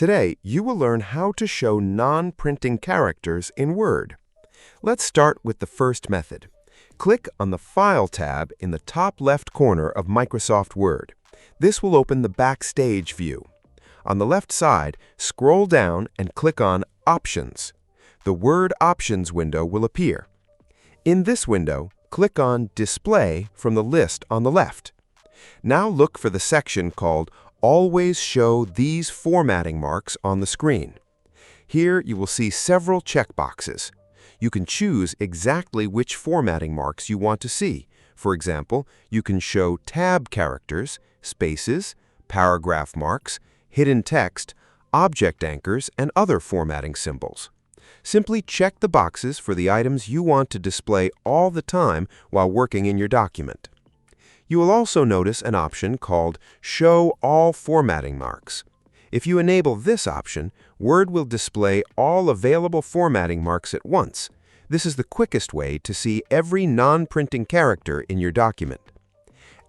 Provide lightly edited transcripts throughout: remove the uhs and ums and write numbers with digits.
Today, you will learn how to show non-printing characters in Word. Let's start with the first method. Click on the File tab in the top left corner of Microsoft Word. This will open the Backstage view. On the left side, scroll down and click on Options. The Word Options window will appear. In this window, click on Display from the list on the left. Now look for the section called Always Show These Formatting Marks on the screen. Here you will see several checkboxes. You can choose exactly which formatting marks you want to see. For example, you can show tab characters, spaces, paragraph marks, hidden text, object anchors, and other formatting symbols. Simply check the boxes for the items you want to display all the time while working in your document. You will also notice an option called Show All Formatting Marks. If you enable this option, Word will display all available formatting marks at once. This is the quickest way to see every non-printing character in your document.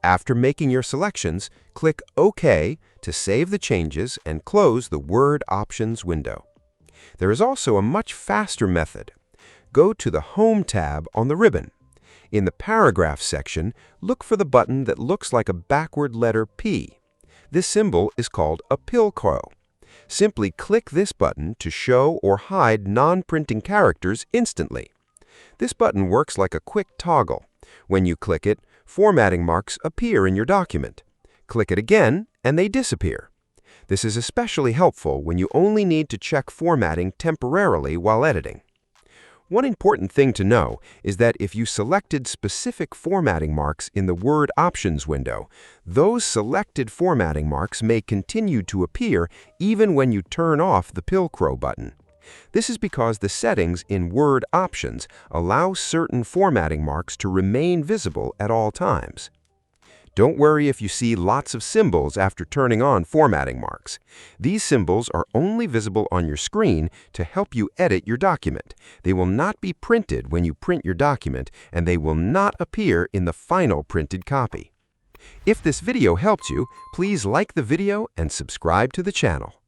After making your selections, click OK to save the changes and close the Word Options window. There is also a much faster method. Go to the Home tab on the ribbon. In the Paragraph section, look for the button that looks like a backward letter P. This symbol is called a pilcrow. Simply click this button to show or hide non-printing characters instantly. This button works like a quick toggle. When you click it, formatting marks appear in your document. Click it again, and they disappear. This is especially helpful when you only need to check formatting temporarily while editing. One important thing to know is that if you selected specific formatting marks in the Word Options window, those selected formatting marks may continue to appear even when you turn off the pilcrow button. This is because the settings in Word Options allow certain formatting marks to remain visible at all times. Don't worry if you see lots of symbols after turning on formatting marks. These symbols are only visible on your screen to help you edit your document. They will not be printed when you print your document, and they will not appear in the final printed copy. If this video helped you, please like the video and subscribe to the channel.